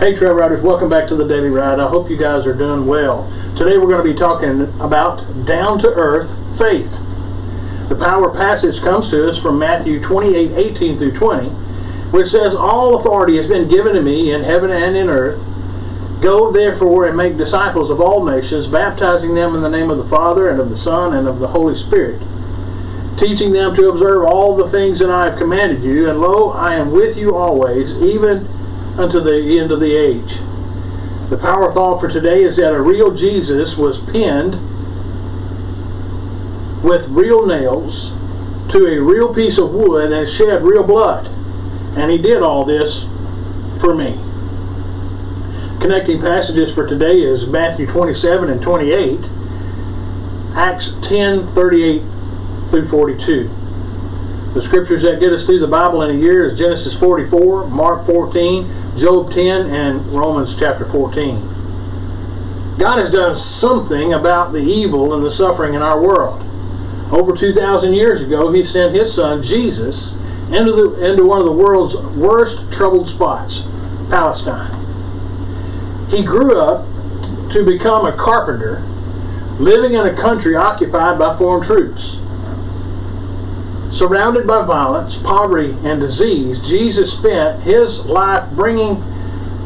Hey Trail Riders, welcome back to the Daily Ride. I hope you guys are doing well. Today we're going to be talking about down-to-earth faith. The power passage comes to us from Matthew 28:18 through 20, which says, "All authority has been given to me in heaven and in earth. Go therefore and make disciples of all nations, baptizing them in the name of the Father and of the Son and of the Holy Spirit, teaching them to observe all the things that I have commanded you, and lo, I am with you always, even unto the end of the age." The power thought for today is that a real Jesus was pinned with real nails to a real piece of wood and shed real blood. And he did all this for me. Connecting passages for today is Matthew 27 and 28, Acts 10:38 through 42. The scriptures that get us through the Bible in a year is Genesis 44, Mark 14, Job 10, and Romans chapter 14. God has done something about the evil and the suffering in our world. Over 2,000 years ago, he sent his son, Jesus, into one of the world's worst troubled spots, Palestine. He grew up to become a carpenter, living in a country occupied by foreign troops. Surrounded by violence, poverty, and disease, Jesus spent his life bringing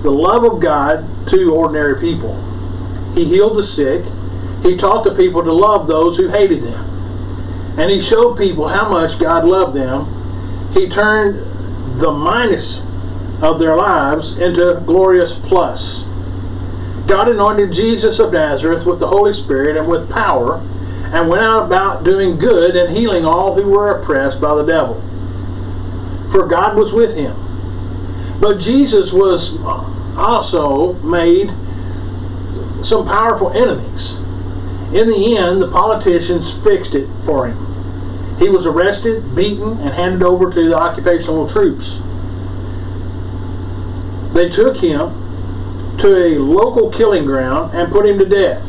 the love of God to ordinary people. He healed the sick. He taught the people to love those who hated them. And he showed people how much God loved them. He turned the minus of their lives into glorious plus. God anointed Jesus of Nazareth with the Holy Spirit and with power, and went out about doing good and healing all who were oppressed by the devil. For God was with him. But Jesus was also made some powerful enemies. In the end, the politicians fixed it for him. He was arrested, beaten, and handed over to the occupational troops. They took him to a local killing ground and put him to death.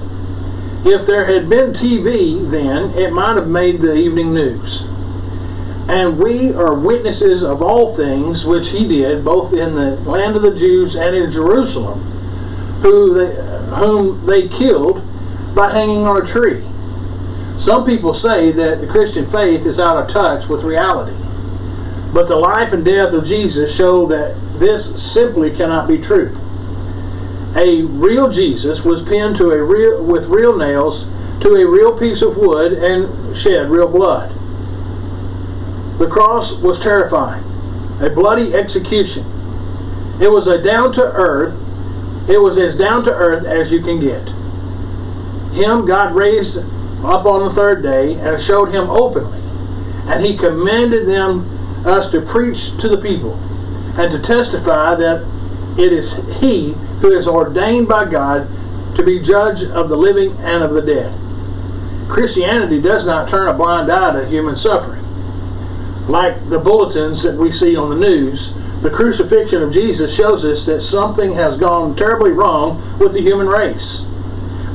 If there had been TV then, it might have made the evening news. And we are witnesses of all things which he did, both in the land of the Jews and in Jerusalem, whom they killed by hanging on a tree. Some people say that the Christian faith is out of touch with reality. But the life and death of Jesus show that this simply cannot be true. A real Jesus was pinned with real nails to a real piece of wood and shed real blood. The cross was terrifying, a bloody execution. It was as down to earth as you can get. Him God raised up on the third day and showed him openly, and he commanded us to preach to the people and to testify that it is he who is ordained by God to be judge of the living and of the dead. Christianity does not turn a blind eye to human suffering. Like the bulletins that we see on the news, the crucifixion of Jesus shows us that something has gone terribly wrong with the human race.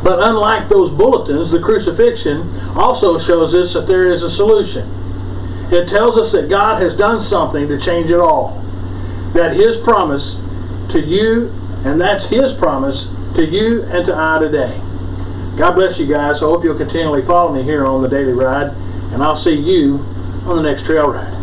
But unlike those bulletins, the crucifixion also shows us that there is a solution. It tells us that God has done something to change it all. That his promise to you, and that's his promise to you and to I today. God bless you guys. I hope you'll continually follow me here on the Daily Ride, and I'll see you on the next trail ride.